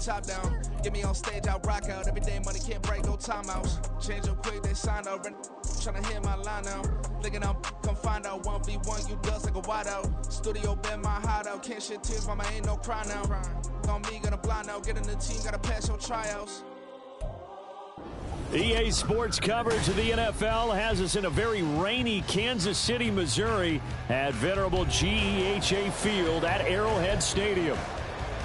top down. Get me on stage, I'll rock out. Every day money can't break, no timeouts. Change them quick, they signed up. Tryna hear my line now. Thinking I'm come find out 1v1, you dust like a wide out. Studio been my hideout. Can't shed tears, mama ain't no cry now. On me, gonna blind out. Get in the team, gotta pass your tryouts. EA Sports coverage of the NFL has us in a very rainy Kansas City, Missouri at venerable GEHA Field at Arrowhead Stadium.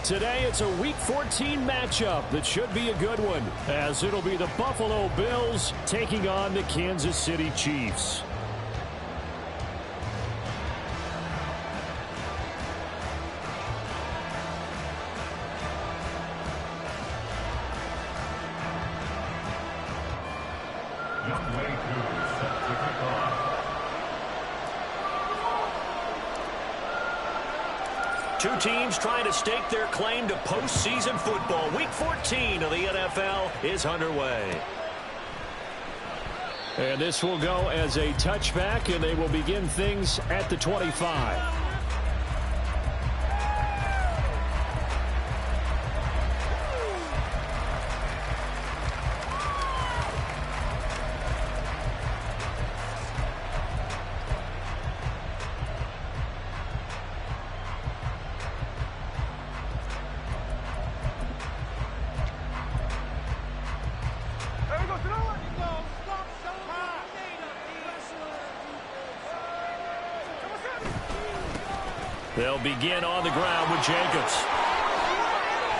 Today it's a Week 14 matchup that should be a good one, as it'll be the Buffalo Bills taking on the Kansas City Chiefs. Two teams trying to stake their claim to postseason football. Week 14 of the NFL is underway. And this will go as a touchback, and they will begin things at the 25. They'll begin on the ground with Jacobs.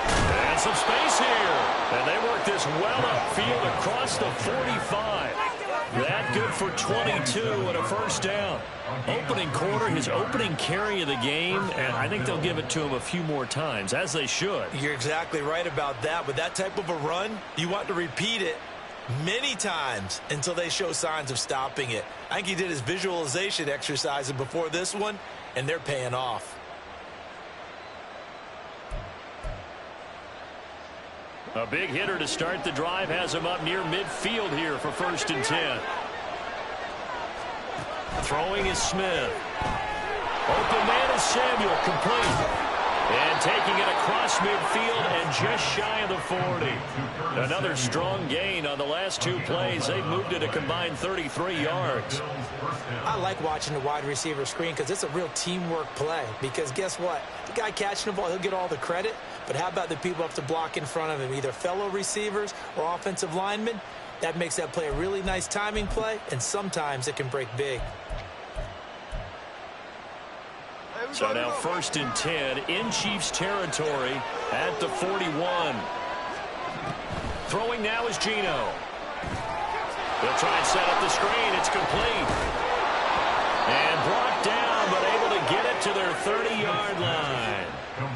And some space here. And they work this well upfield across the 45. That good for 22 and a first down. Opening quarter, his opening carry of the game, and I think they'll give it to him a few more times, as they should. You're exactly right about that. With that type of a run, you want to repeat it many times until they show signs of stopping it. I think he did his visualization exercises before this one, and they're paying off. A big hitter to start the drive has him up near midfield here for 1st and 10. Throwing is Smith. Open man is Samuel, complete. And taking it across midfield and just shy of the 40. Another strong gain on the last two plays. They've moved it a combined 33 yards. I like watching the wide receiver screen because it's a real teamwork play. Because guess what? The guy catching the ball, he'll get all the credit. But how about the people up to block in front of him, either fellow receivers or offensive linemen? That makes that play a really nice timing play, and sometimes it can break big. So now 1st and 10 in Chiefs territory at the 41. Throwing now is Geno. They'll try and set up the screen. It's complete. And brought down, but able to get it to their 30-yard line.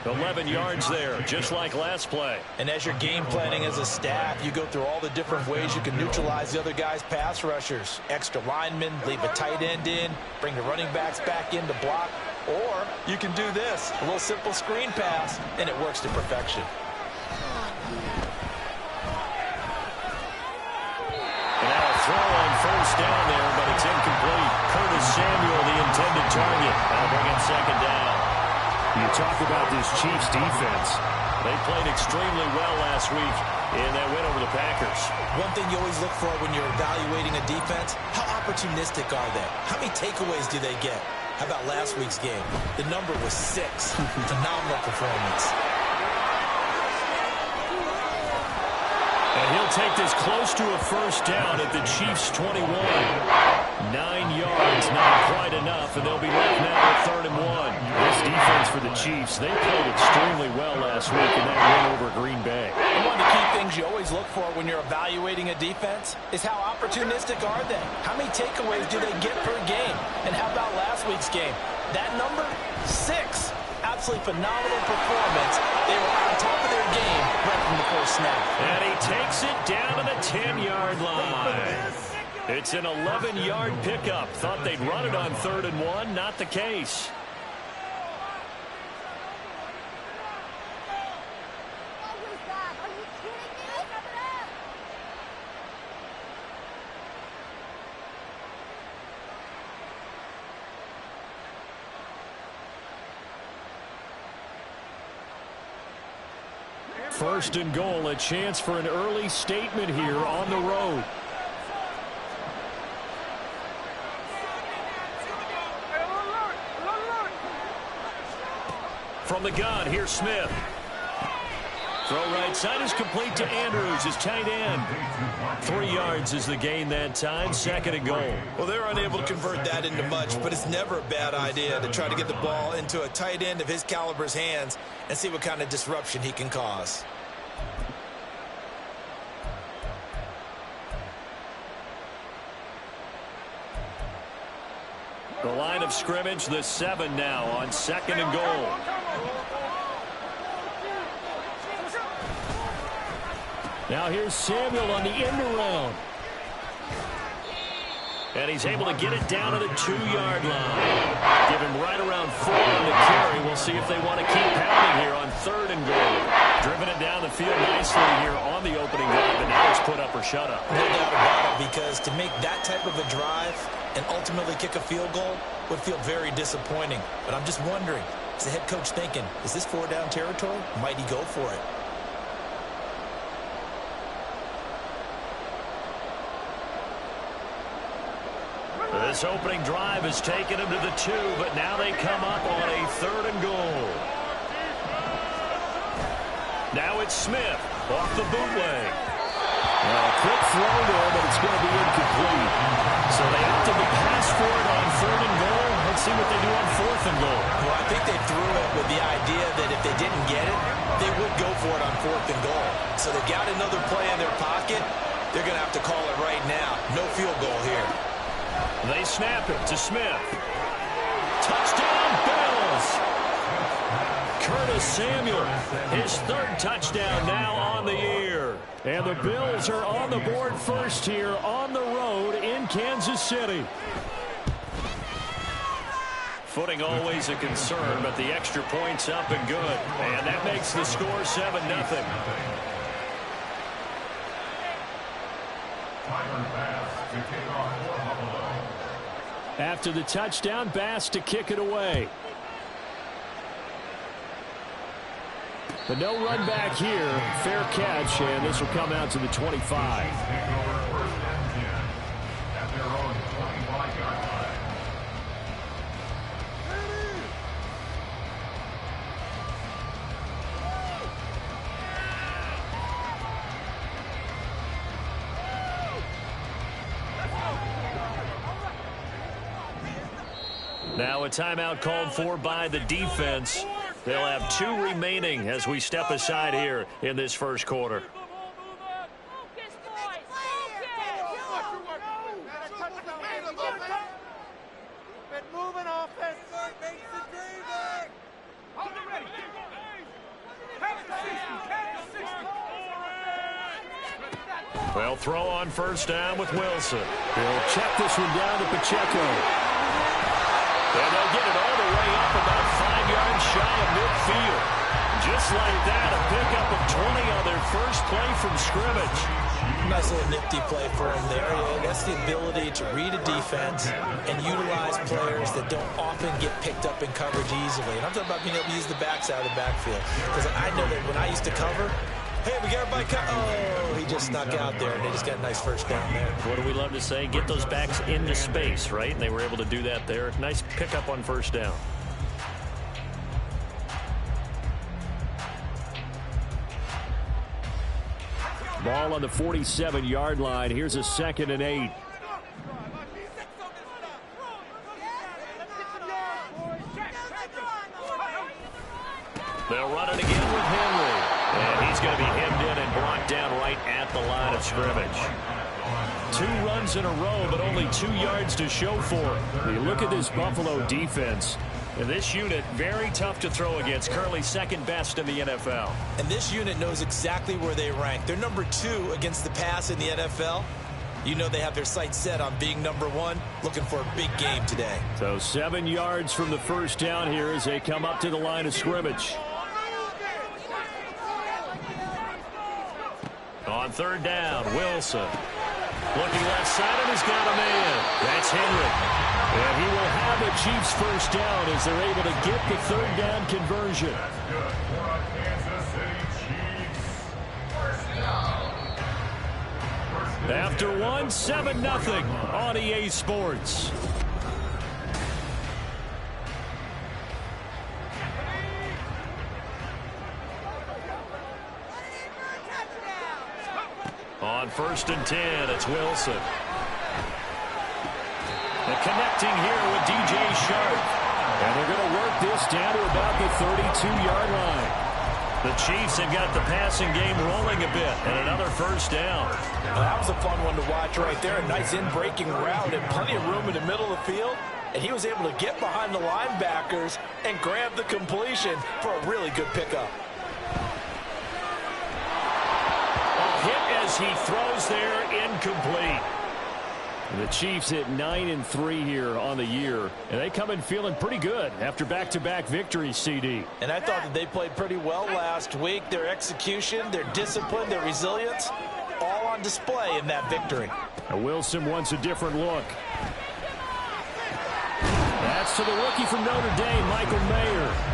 11 yards there, just like last play. And as you're game planning as a staff, you go through all the different ways you can neutralize the other guy's pass rushers. Extra linemen, leave a tight end in, bring the running backs back in to block. Or you can do this, a little simple screen pass, and it works to perfection. And now a throw on 1st down there, but it's incomplete. Curtis Samuel, the intended target. That'll bring him 2nd down. You talk about this Chiefs defense. They played extremely well last week in that win over the Packers. One thing you always look for when you're evaluating a defense, how opportunistic are they? How many takeaways do they get? How about last week's game? The number was 6. Phenomenal performance. And he'll take this close to a 1st down at the Chiefs' 21. 9 yards, not quite enough, and they'll be left now at 3rd and 1. This defense for the Chiefs, they played extremely well last week in that win over Green Bay. One of the key things you always look for when you're evaluating a defense is how opportunistic are they? How many takeaways do they get per game? And how about last week's game? That number, 6. Absolutely phenomenal performance. They were on top of their game right from the first snap. And he takes it down to the 10-yard line. It's an 11-yard pickup. Thought they'd run it on 3rd and 1. Not the case. First and goal, a chance for an early statement here on the road. From the gun, here's Smith. Throw right side is complete to Andrews, his tight end. 3 yards is the gain that time, second and goal. Well, they're unable to convert that into much, but it's never a bad idea to try to get the ball into a tight end of his caliber's hands and see what kind of disruption he can cause. The line of scrimmage, the 7 now on second and goal. Now here's Samuel on the end around. And he's able to get it down to the 2-yard line. Give him right around 4 on the carry. We'll see if they want to keep pounding here on third and goal. Driven it down the field nicely here on the opening drive, and now it's put up or shut up. No doubt about it, because to make that type of a drive and ultimately kick a field goal would feel very disappointing. But I'm just wondering, is the head coach thinking, is this 4-down territory? Might he go for it? This opening drive has taken him to the 2, but now they come up on a third and goal. Now it's Smith off the bootleg. A quick throw there, but it's going to be incomplete. So they opted to pass for it on third and goal. Let's see what they do on fourth and goal. Well, I think they threw it with the idea that if they didn't get it, they would go for it on fourth and goal. So they've got another play in their pocket. They're going to have to call it right now. No field goal here. They snap it to Smith. Touchdown, Bills! Curtis Samuel, his third touchdown now on the year. And the Bills are on the board first here on the road in Kansas City. Footing always a concern, but the extra point's up and good. And that makes the score 7-0. After the touchdown, Bass to kick it away. But no run back here. Fair catch, and this will come out to the 25. Now a timeout called for by the defense. They'll have 2 remaining as we step aside here in this first quarter. They'll throw on first down with Wilson. He'll check this one down to Pacheco. And they'll get it all the way up about 5 yards shy of midfield. Just like that, a pickup of 20 on their first play from scrimmage. Nice little nifty play for him there. Yeah, that's the ability to read a defense and utilize players that don't often get picked up in coverage easily. And I'm talking about being able to use the backs out of the backfield. Because I know that when I used to cover, hey, we got everybody cut. Oh, he just snuck out there, and they just got a nice first down there. What do we love to say? Get those backs into space, right? And they were able to do that there. Nice pickup on first down. Ball on the 47-yard line. Here's a 2nd and 8. They'll run it again with Henry. And he's going to be hemmed in and blocked down right at the line of scrimmage. 2 runs in a row, but only 2 yards to show for it. You look at this Buffalo defense. And this unit, very tough to throw against. Currently second best in the NFL. And this unit knows exactly where they rank. They're number 2 against the pass in the NFL. You know they have their sights set on being number 1, looking for a big game today. So 7 yards from the first down here as they come up to the line of scrimmage. On third down, Wilson. Looking left side, and he's got a man. That's Henry. And he will have the Chiefs first down as they're able to get the third down conversion. After one, 7-0 on EA Sports. On 1st and 10, it's Wilson. And connecting here with DJ Sharp. And they're going to work this down to about the 32-yard line. The Chiefs have got the passing game rolling a bit, and another 1st down. Well, that was a fun one to watch right there. A nice in-breaking route and plenty of room in the middle of the field. And he was able to get behind the linebackers and grab the completion for a really good pickup. Hit as he throws there, incomplete. The Chiefs hit 9-3 here on the year, and they come in feeling pretty good after back-to-back victories, CD. And I thought that they played pretty well last week. Their execution, their discipline, their resilience, all on display in that victory. Now Wilson wants a different look. That's to the rookie from Notre Dame, Michael Mayer.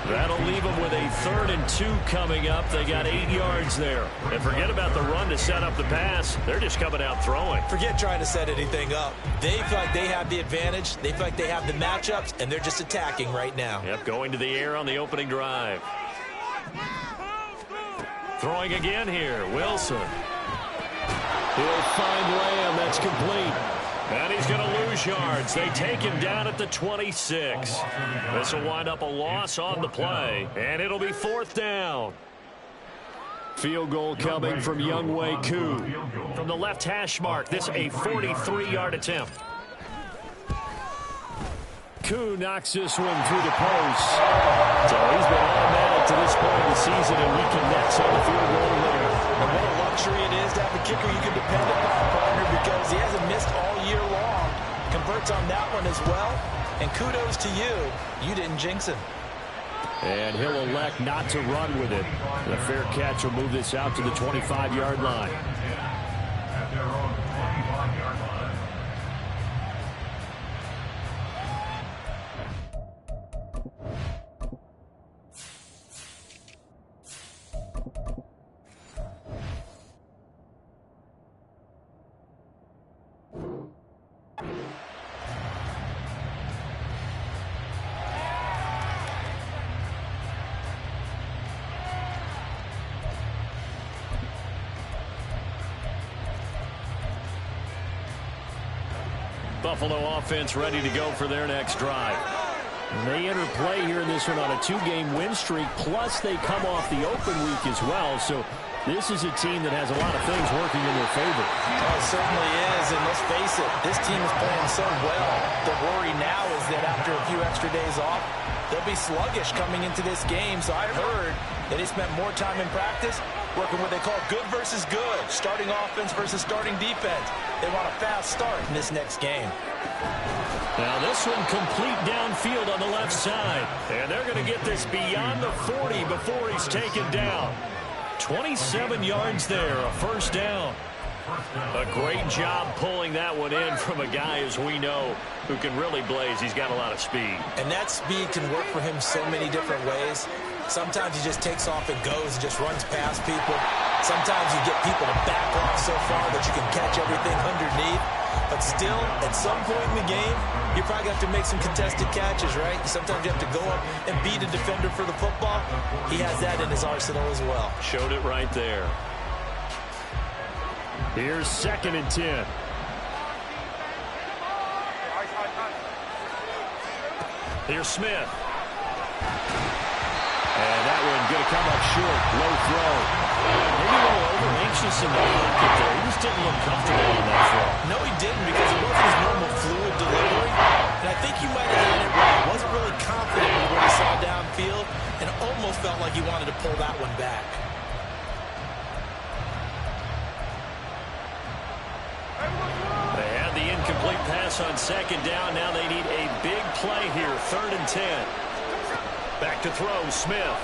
That'll leave them with a 3rd and 2 coming up. They got 8 yards there. And forget about the run to set up the pass. They're just coming out throwing. Forget trying to set anything up. They feel like they have the advantage. They feel like they have the matchups, and they're just attacking right now. Yep, going to the air on the opening drive. Throwing again here, Wilson. He'll find Lamb. That's complete. And he's going to lose yards. They take him down at the 26. This will wind up a loss on the play, and it'll be 4th down. Field goal coming from Younghoe Koo. From the left hash mark, this a 43-yard attempt. Koo knocks this one through the post. So he's been automatic to this point of the season, and he connects on the field goal there. And what a luxury it is to have a kicker you can depend upon, partner, because he hasn't missed all year long. Converts on that one as well. And kudos to you. You didn't jinx him. And he'll elect not to run with it. And a fair catch will move this out to the 25-yard line. Buffalo offense ready to go for their next drive. And they enter play here in this one on a 2-game win streak, plus they come off the open week as well. So this is a team that has a lot of things working in their favor. Oh, it certainly is, and let's face it, this team is playing so well. The worry now is that after a few extra days off, they'll be sluggish coming into this game. So I heard that they spent more time in practice working what they call good versus good, starting offense versus starting defense. They want a fast start in this next game. Now this one complete downfield on the left side. And they're going to get this beyond the 40 before he's taken down. 27 yards there, a 1st down. A great job pulling that one in from a guy, as we know, who can really blaze. He's got a lot of speed. And that speed can work for him so many different ways. Sometimes he just takes off and goes and just runs past people. Sometimes you get people to back off so far that you can catch everything underneath. But still, at some point in the game, you probably have to make some contested catches, right? Sometimes you have to go up and beat a defender for the football. He has that in his arsenal as well. Showed it right there. Here's 2nd and 10. Here's Smith. And that one going to come up short. Low throw. Maybe a little over-anxious in the pocket there. He just didn't look comfortable on that throw. No, he didn't, because it wasn't his normal fluid delivery. And I think he might have had it right. He wasn't really confident with what he saw downfield, and almost felt like he wanted to pull that one back. They had the incomplete pass on 2nd down. Now they need a big play here. 3rd and 10. Back to throw, Smith.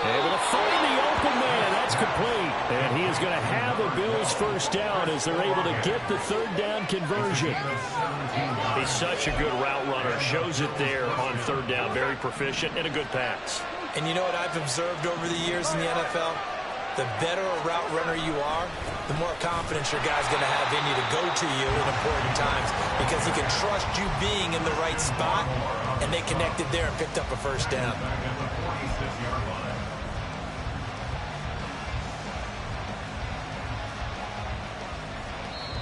Able to find the open man. That's complete. And he is going to have a Bills 1st down as they're able to get the 3rd down conversion. He's such a good route runner. Shows it there on 3rd down. Very proficient and a good pass. And you know what I've observed over the years in the NFL? the better a route runner you are, the more confidence your guy's going to have in you to go to you in important times because he can trust you being in the right spot, and they connected there and picked up a first down.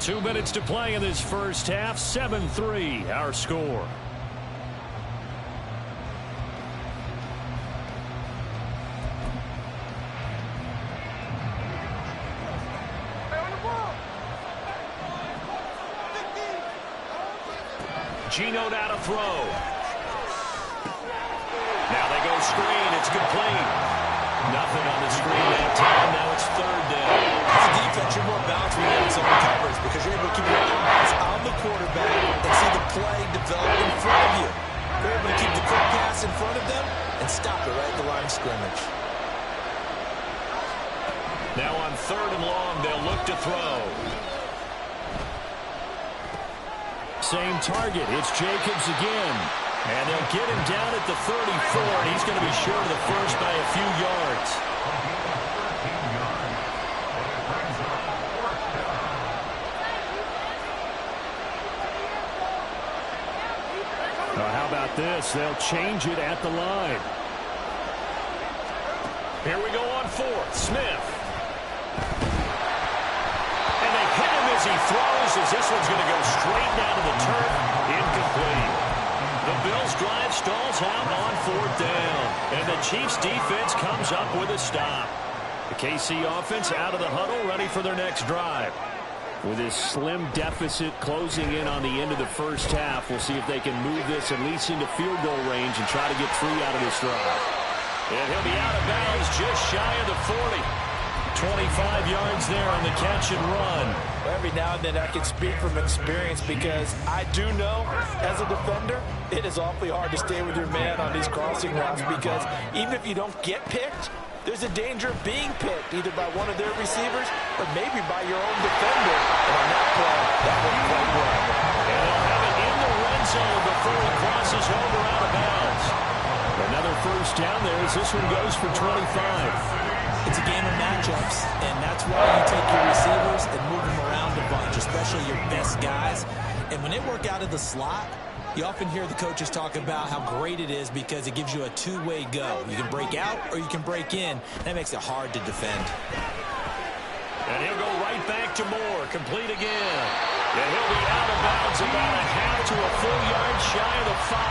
2 minutes to play in this first half. 7-3 our score. Gino now to throw. Now they go screen. It's complete. Nothing on the screen that time. Now it's third down. As a defense, you're more balanced when you're in zone coverage because you're able to keep your eyes on the quarterback and see the play develop in front of you. You're able to keep the quick pass in front of them and stop it right at the line of scrimmage. Now on third and long, they'll look to throw. Same target. It's Jacobs again. And they'll get him down at the 34, and he's going to be short of the first by a few yards. Now, how about this? They'll change it at the line. Here we go on fourth. Smith. And they hit him as he throws, as this one's going to go straight down to the turf. Incomplete. The Bills' drive stalls out on fourth down. And the Chiefs' defense comes up with a stop. The KC offense out of the huddle, ready for their next drive. With this slim deficit closing in on the end of the first half, we'll see if they can move this at least into field goal range and try to get 3 out of this drive. And he'll be out of bounds just shy of the 40. 25 yards there on the catch and run. Every now and then I can speak from experience because I do know, as a defender, it is awfully hard to stay with your man on these crossing routes because even if you don't get picked, there's a danger of being picked either by one of their receivers or maybe by your own defender. And on that play, that went quite well. And they'll have it in the red zone before he crosses over out of bounds. Another first down there as this one goes for 25. It's a game of matchups, and that's why you take your receivers and move them around a bunch, especially your best guys. And when they work out of the slot, you often hear the coaches talk about how great it is because it gives you a two-way go. You can break out or you can break in. That makes it hard to defend. And he'll go right back to Moore, complete again. And he'll be out of bounds about a half to a full yard shy of the 5.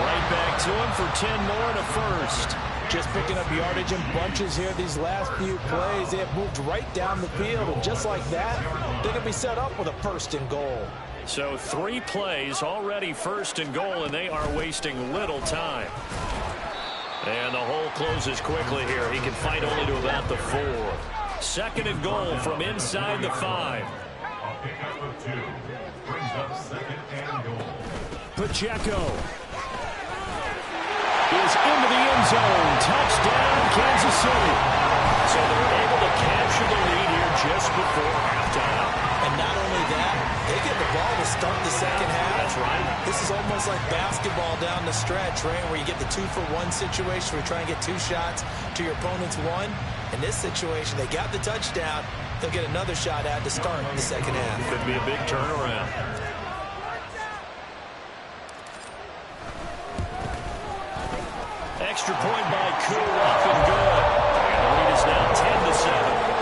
Right back to him for 10 more and a first. Just picking up yardage in bunches here these last few plays. They have moved right down the field, and just like that, they're going to be set up with a first and goal. So 3 plays already first and goal, and they are wasting little time. And the hole closes quickly here. He can fight only to about the 4. Second and goal from inside the 5. Pacheco is into the end zone. Touchdown, Kansas City. So they're able to capture the lead here just before halftime. And not only that, they get the ball to start the second half. That's right. This is almost like basketball down the stretch, right, where you get the 2-for-1 situation where you try and get 2 shots to your opponent's 1. In this situation, they got the touchdown. They'll get another shot at to start the second half. Could be a big turnaround. Extra point by Koo, up and good. And the lead is now 10-7.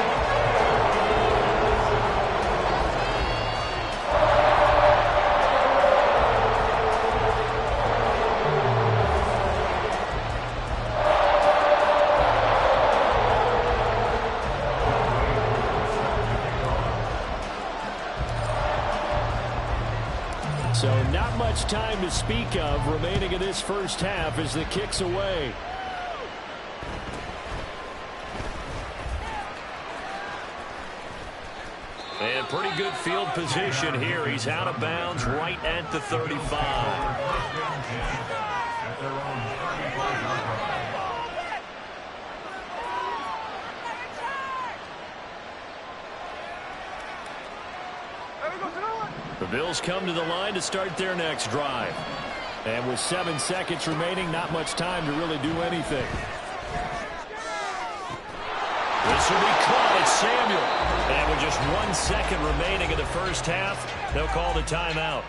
So not much time to speak of remaining in this first half as the kick's away. And pretty good field position here. He's out of bounds right at the 35. The Bills come to the line to start their next drive. And with 7 seconds remaining, not much time to really do anything. This will be caught. It's Samuel. And with just 1 second remaining in the first half, they'll call the timeout.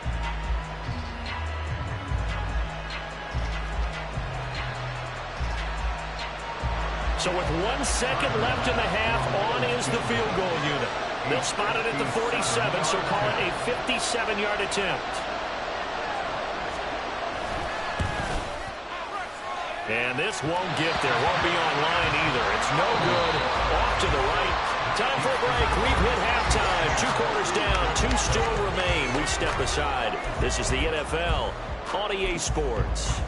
So with 1 second left in the half, on is the field goal unit. They'll spot it at the 47, so call it a 57-yard attempt. And this won't get there. Won't be online either. It's no good. Off to the right. Time for a break. We've hit halftime. 2 quarters down. 2 still remain. We step aside. This is the NFL on EA Sports.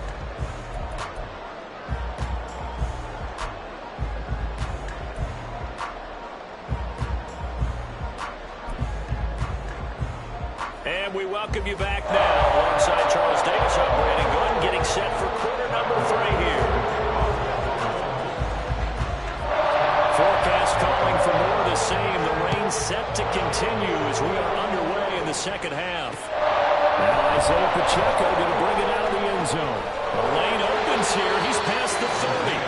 And we welcome you back now. Alongside Charles Davis, I'm Brandon Gooden, getting set for quarter number 3 here. Forecast calling for more of the same. The rain set to continue as we are underway in the second half. Now Isaiah Pacheco going to bring it out of the end zone. The lane opens here. He's past the 30.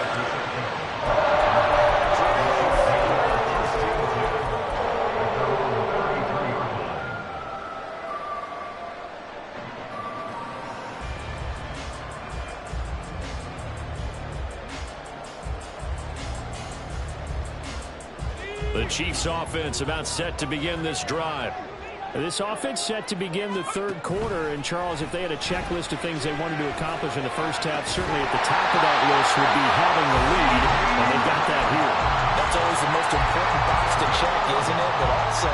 The Chiefs offense about set to begin this drive. This offense set to begin the third quarter. And, Charles, if they had a checklist of things they wanted to accomplish in the first half, certainly at the top of that list would be having the lead, and they got that here. That's always the most important box to check, isn't it? But also,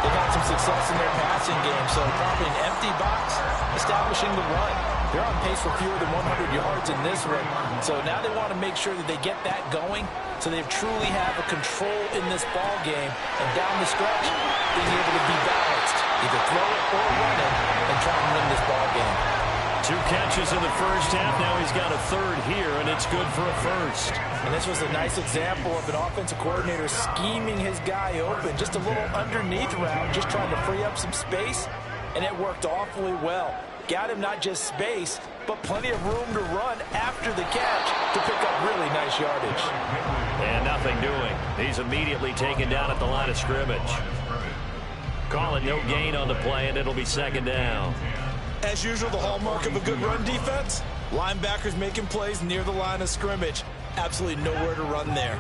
they've had some success in their passing game, so probably an empty box establishing the run. They're on pace for fewer than 100 yards in this one. So now they want to make sure that they get that going so they truly have a control in this ball game. And down the stretch, being able to be balanced. Either throw it or run it and try and win this ball game. 2 catches in the first half. Now he's got a third here, and it's good for a first. And this was a nice example of an offensive coordinator scheming his guy open. Just a little underneath route, just trying to free up some space, and it worked awfully well. Got him not just space, but plenty of room to run after the catch to pick up really nice yardage. And nothing doing. He's immediately taken down at the line of scrimmage. Call it no gain on the play, and it'll be second down. As usual, the hallmark of a good run defense, linebackers making plays near the line of scrimmage. Absolutely nowhere to run there.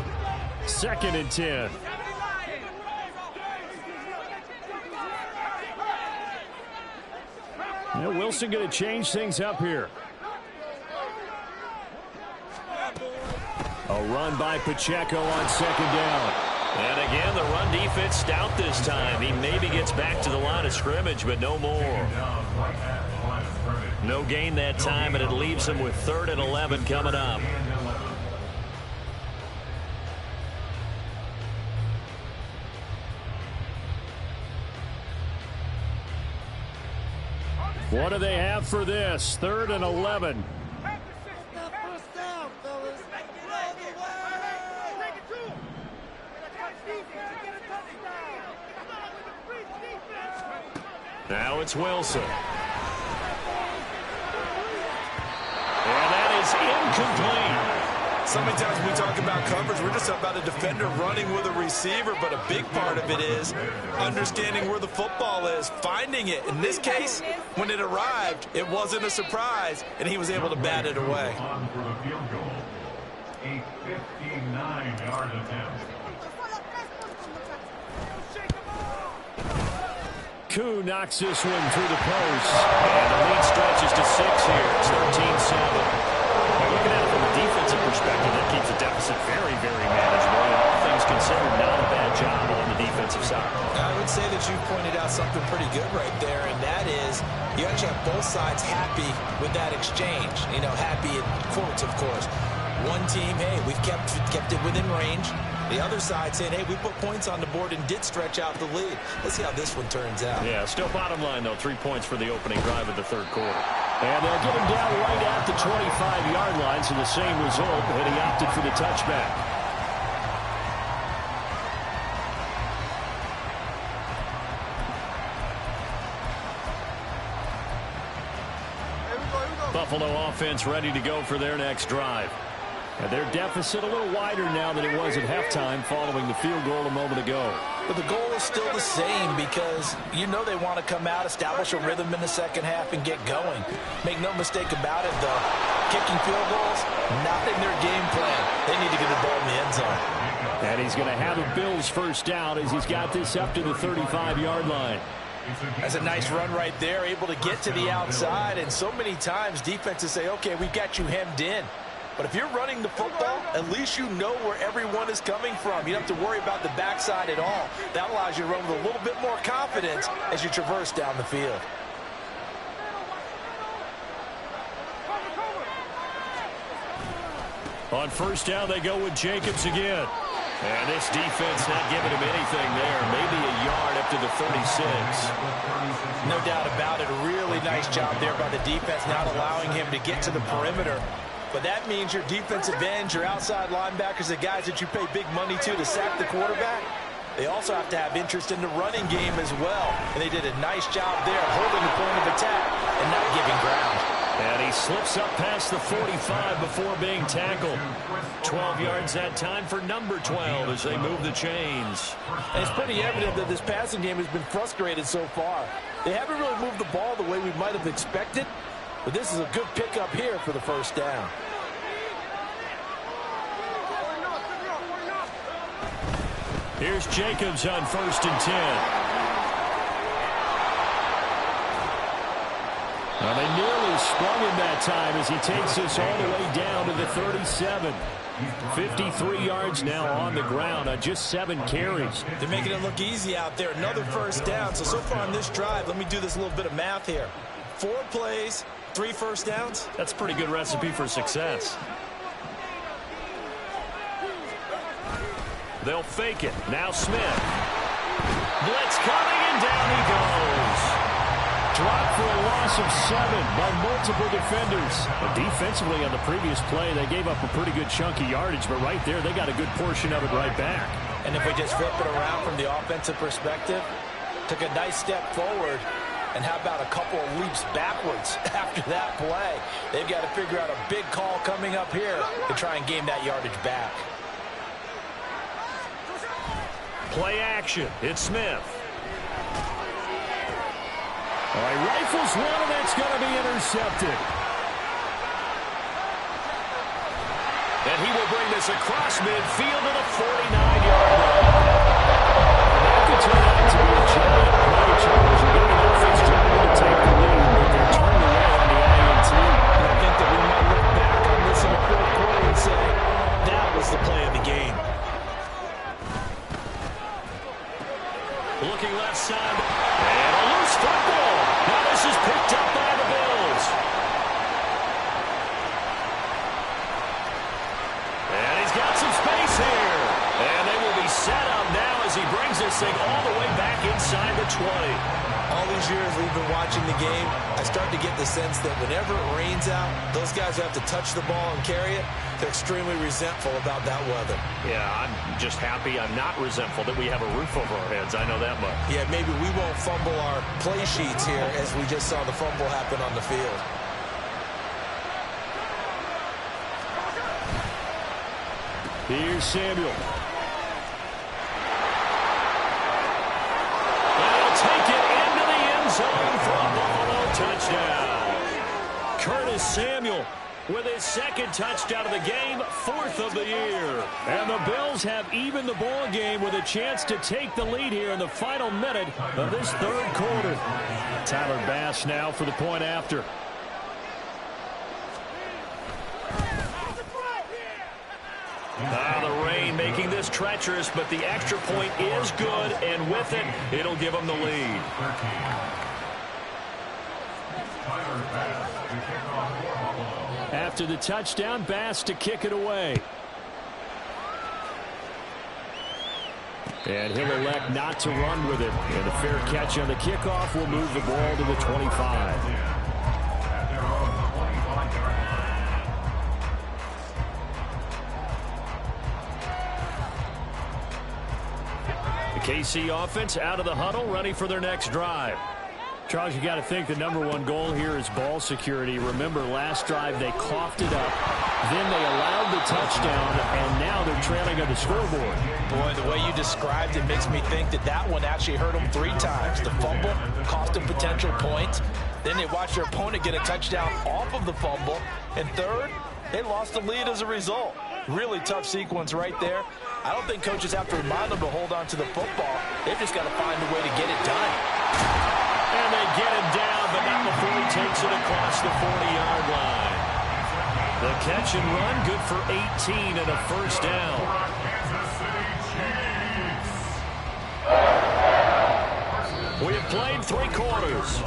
2nd and 10. Now Wilson going to change things up here. A run by Pacheco on 2nd down. And again, the run defense stout this time. He maybe gets back to the line of scrimmage, but no more. No gain that time, and it leaves him with 3rd and 11 coming up. What do they have for this? 3rd and 11. Now it's Wilson. And that is incomplete. So many times when we talk about coverage, we're just about a defender running with a receiver, but a big part of it is understanding where the football is, finding it. In this case, when it arrived, it wasn't a surprise, and he was able to bat it away. A 59-yard attempt. Koo knocks this one through the post. And the lead stretches to 6 here. It's 13-7. Looking at it from a defensive perspective, that keeps the deficit very, very manageable. And all things considered, not a bad job on the defensive side. I would say that you pointed out something pretty good right there, and that is you actually have both sides happy with that exchange. You know, happy in quotes, of course. One team, hey, we've kept it within range. The other side saying, hey, we put points on the board and did stretch out the lead. Let's see how this one turns out. Yeah, still bottom line, though. 3 points for the opening drive of the third quarter. And they'll get him down right at the 25-yard line, so the same result, and he opted for the touchback. Buffalo offense ready to go for their next drive. And their deficit a little wider now than it was at halftime following the field goal a moment ago. But the goal is still the same because you know they want to come out, establish a rhythm in the second half, and get going. Make no mistake about it, though. Kicking field goals, not in their game plan. They need to get the ball in the end zone. And he's going to have a Bills first down as he's got this up to the 35-yard line. That's a nice run right there, able to get to the outside. And so many times defenses say, okay, we've got you hemmed in. But if you're running the football, at least you know where everyone is coming from. You don't have to worry about the backside at all. That allows you to run with a little bit more confidence as you traverse down the field. On first down, they go with Jacobs again. And this defense not giving him anything there. Maybe a yard up to the 36. No doubt about it. A really nice job there by the defense, not allowing him to get to the perimeter. But that means your defensive ends, your outside linebackers, the guys that you pay big money to sack the quarterback, they also have to have interest in the running game as well. And they did a nice job there holding the point of attack and not giving ground. And he slips up past the 45 before being tackled. 12 yards that time for number 12 as they move the chains. And it's pretty evident that this passing game has been frustrated so far. They haven't really moved the ball the way we might have expected, but this is a good pickup here for the first down. Here's Jacobs on 1st and 10. Well, they nearly sprung him that time as he takes us all the way down to the 37. 53 yards now on the ground on just 7 carries. They're making it look easy out there. Another first down. So far on this drive, let me do this little bit of math here. 4 plays, 3 first downs. That's a pretty good recipe for success. They'll fake it. Now Smith. Blitz coming, and down he goes. Dropped for a loss of 7 by multiple defenders. But defensively on the previous play, they gave up a pretty good chunk of yardage, but right there, they got a good portion of it right back. And if we just flip it around from the offensive perspective, took a nice step forward, and how about a couple of leaps backwards after that play? They've got to figure out a big call coming up here to try and gain that yardage back. Play action. It's Smith. All right, rifles one, and that's going to be intercepted. And he will bring this across midfield to the 49-yard line. That could turn out to be a giant play, Charles. You're getting an offense trying to take the lead, but they're turning away on the INT. And I think that we might look back on this in the 4th quarter and say, that was the play of the game. Looking left side, and a loose football. Now this is picked up by the Bills. And he's got some space here. And they will be set up now as he brings this thing all the way back inside the 20. All these years we've been watching the game, I start to get the sense that whenever it rains out, those guys who have to touch the ball and carry it, they're extremely resentful about that weather. Yeah, I'm just happy I'm not resentful that we have a roof over our heads. I know that much. Yeah, maybe we won't fumble our play sheets here as we just saw the fumble happen on the field. Here's Samuel. Take it into the end zone for a Buffalo touchdown. Curtis Samuel with his 2nd touchdown of the game, 4th of the year. And the Bills have evened the ball game with a chance to take the lead here in the final minute of this 3rd quarter. Tyler Bass now for the point after. The rain making this treacherous, but the extra point is good, and with it, it'll give them the lead. After the touchdown, Bass to kick it away. And he'll elect not to run with it. And a fair catch on the kickoff will move the ball to the 25. KC offense out of the huddle, ready for their next drive. Charles, you got to think the number one goal here is ball security. Remember, last drive they coughed it up, then they allowed the touchdown, and now they're trailing on the scoreboard. Boy, the way you described it makes me think that one actually hurt them 3 times. The fumble cost them potential points. Then they watched their opponent get a touchdown off of the fumble. And third, they lost the lead as a result. Really tough sequence right there. I don't think coaches have to remind them to hold on to the football. They've just got to find a way to get it done. And they get him down, but not before he takes it across the 40-yard line. The catch and run, good for 18 and a first down. We have played 3 quarters.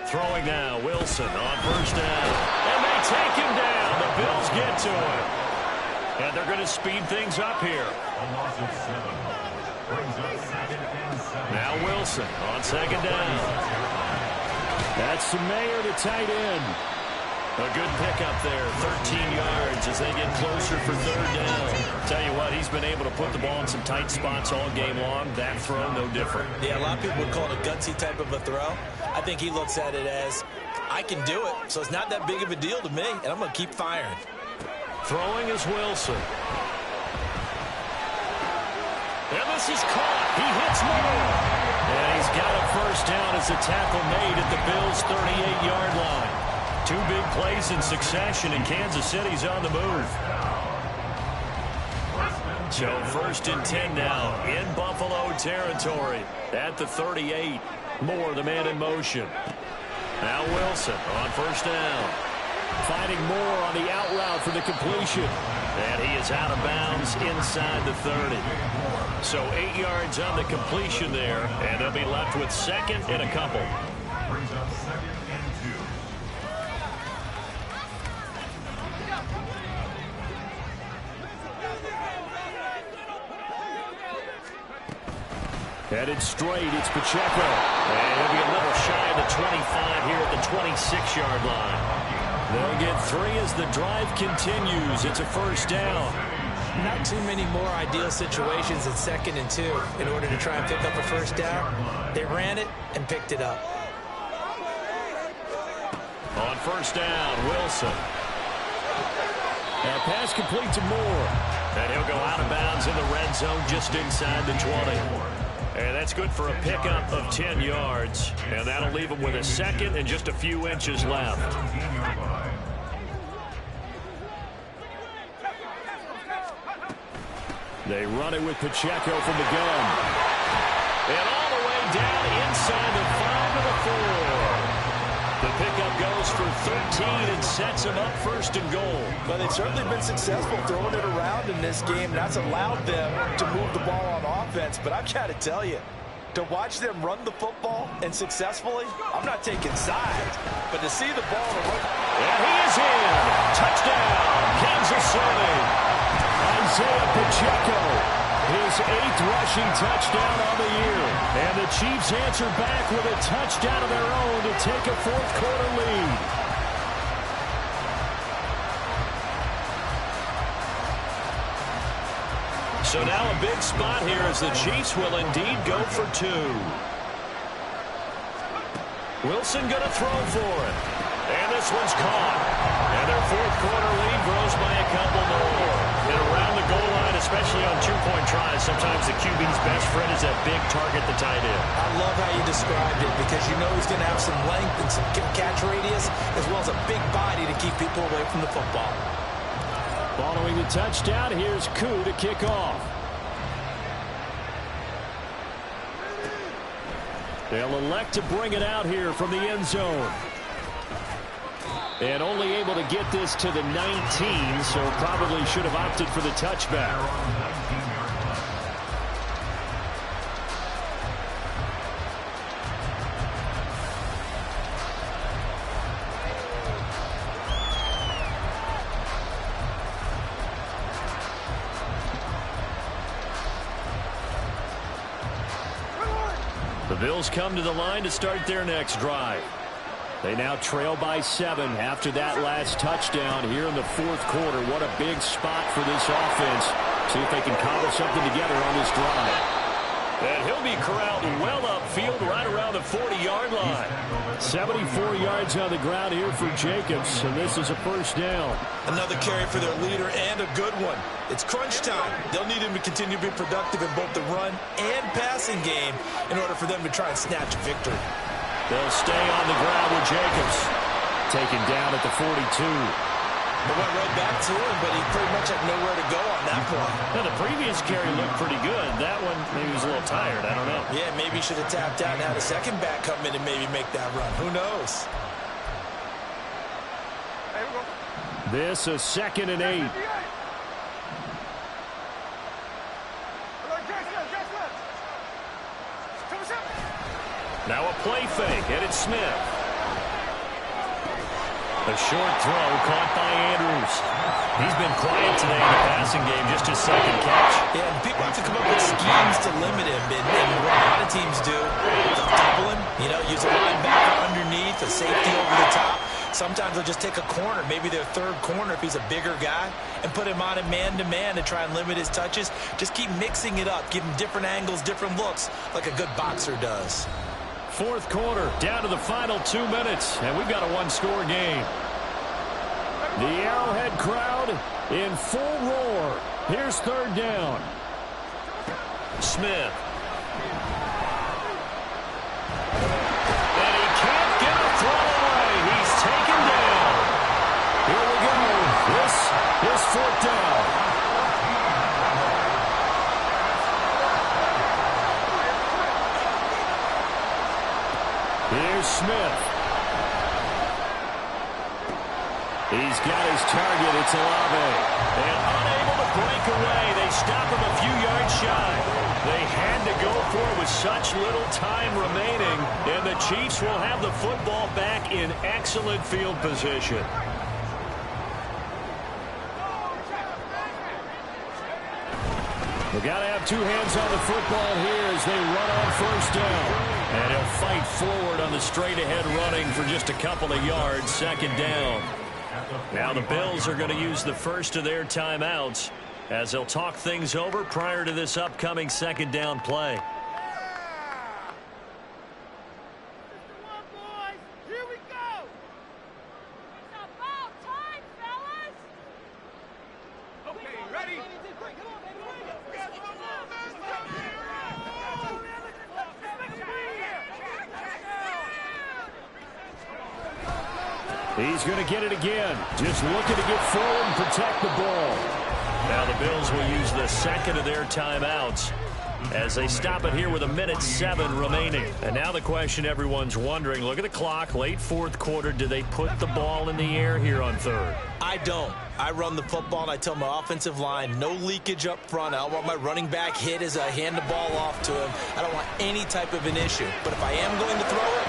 Throwing now, Wilson on first down. And they take him down. The Bills get to him. And they're going to speed things up here. Now Wilson on second down. That's Mayer, the tight end. A good pickup there, 13 yards as they get closer for third down. Tell you what, he's been able to put the ball in some tight spots all game long. That throw, no different. Yeah, a lot of people would call it a gutsy type of a throw. I think he looks at it as, I can do it, so it's not that big of a deal to me, and I'm going to keep firing. Throwing is Wilson. And this is caught. He hits Moore. And he's got a first down as the tackle made at the Bills' 38-yard line. 2 big plays in succession, and Kansas City's on the move. So first and 10 now in Buffalo territory at the 38. Moore, the man in motion. Now Wilson on first down. Finding Moore on the out route for the completion. And he is out of bounds inside the 30. So 8 yards on the completion there, and they'll be left with second and a couple. Brings up second and 2. Headed straight, it's Pacheco. And he'll be a little shy of the 25 here at the 26-yard line. They'll get 3 as the drive continues. It's a first down. Not too many more ideal situations at second and 2 in order to try and pick up a first down. They ran it and picked it up. On first down, Wilson. And pass complete to Moore. And he'll go out of bounds in the red zone just inside the 20. And that's good for a pickup of 10 yards. And that'll leave him with a second and just a few inches left. They run it with Pacheco from the gun. And all the way down inside the 5 to the 4. The pickup goes for 13 and sets him up first and goal. But they've certainly been successful throwing it around in this game. That's allowed them to move the ball on offense. But I've got to tell you, to watch them run the football and successfully, I'm not taking sides. But to see the ball run. And he is in. Touchdown, Kansas City. Isaiah Pacheco. His 8th rushing touchdown on the year. And the Chiefs answer back with a touchdown of their own to take a fourth-quarter lead. So now a big spot here as the Chiefs will indeed go for 2. Wilson going to throw for it. And this one's caught. And their fourth-quarter lead grows by a couple more. And around the goal line, especially on 2-point tries, sometimes the QB's best friend is that big target, the tight end. I love how you described it because you know he's going to have some length and some catch radius as well as a big body to keep people away from the football. Following the touchdown, here's Koo to kick off. They'll elect to bring it out here from the end zone. And only able to get this to the 19, so probably should have opted for the touchback. Bills come to the line to start their next drive. They now trail by 7 after that last touchdown here in the fourth quarter. What a big spot for this offense. See if they can cobble something together on this drive. And he'll be corralled well upfield right around the 40-yard line. 74 yards on the ground here for Jacobs, and this is a first down. Another carry for their leader and a good one. It's crunch time. They'll need him to continue to be productive in both the run and passing game in order for them to try and snatch a victory. They'll stay on the ground with Jacobs. Taken down at the 42. They went right back to him, but he pretty much had nowhere to go on that play. Now, the previous carry looked pretty good. That one, maybe he was a little tired. I don't know. Yeah, maybe he should have tapped out and had a second back come in and maybe make that run. Who knows? This is 2nd and 8. Now a play fake, and it's Smith. A short throw caught by Andrews. He's been quiet today in the passing game, just his second catch. Yeah, and people have to come up with schemes to limit him, and what a lot of teams do, they'll double him, use a linebacker underneath, a safety over the top. Sometimes they'll just take a corner, maybe their third corner if he's a bigger guy, and put him on a man-to-man to try and limit his touches. Just keep mixing it up, give him different angles, different looks, like a good boxer does. Fourth quarter, down to the final 2 minutes, and we've got a one-score game. The Arrowhead crowd in full roar. Here's third down. Smith. And he can't get a throw away. He's taken down. Here we go. This is fourth down. Here's Smith. He's got his target. It's Olave. And unable to break away. They stop him a few yards shy. They had to go for it with such little time remaining. And the Chiefs will have the football back in excellent field position. We've got to have two hands on the football here as they run on first down. And he'll fight forward on the straight-ahead running for just a couple of yards. Second down. Now the Bills are going to use the first of their timeouts as they'll talk things over prior to this upcoming second down play. He's going to get it again. Just looking to get forward and protect the ball. Now the Bills will use the second of their timeouts as they stop it here with 1:07 remaining. And now the question everyone's wondering, look at the clock, late fourth quarter. Do they put the ball in the air here on third? I don't. I run the football and I tell my offensive line, no leakage up front. I don't want my running back hit as I hand the ball off to him. I don't want any type of an issue. But if I am going to throw it,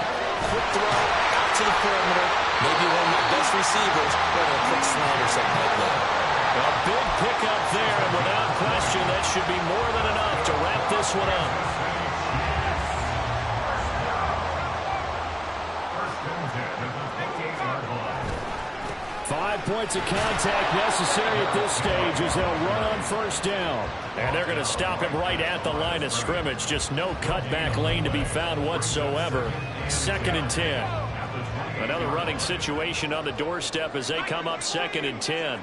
quick throw out to the perimeter, maybe one of my best receivers, or a quick slant or something like that. A big pickup there, and without question, that should be more than enough to wrap this one up. 5 points of contact necessary at this stage as they'll run on first down. And they're going to stop him right at the line of scrimmage. Just no cutback lane to be found whatsoever. 2nd and 10. Another running situation on the doorstep as they come up 2nd and 10.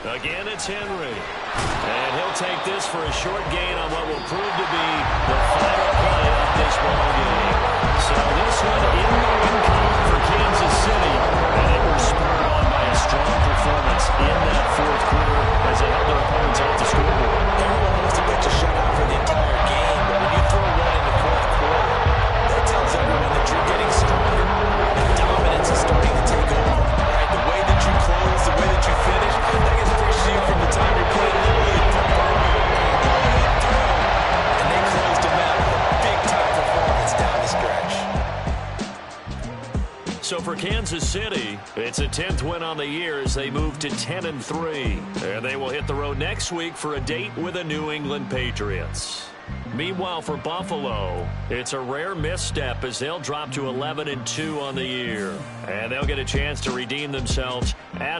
Again, it's Henry. And he'll take this for a short gain on what will prove to be the final play of this ball game. So this one in the win column for Kansas City. And they were spurred on by a strong performance in that fourth quarter as they held their opponents off the scoreboard. Everyone wants to get you shut out for the entire game, but when you throw one in the fourth quarter, that tells everyone that you're getting stronger. And dominance is starting to take over. Right? The way that you close, the way that you finish, that gets pushed you from the time you're playing Little League football. And they closed them out. Kansas City, it's a 10th win on the year as they move to 10-3. And they will hit the road next week for a date with the New England Patriots. Meanwhile, for Buffalo, it's a rare misstep as they'll drop to 11-2 on the year. And they'll get a chance to redeem themselves at home.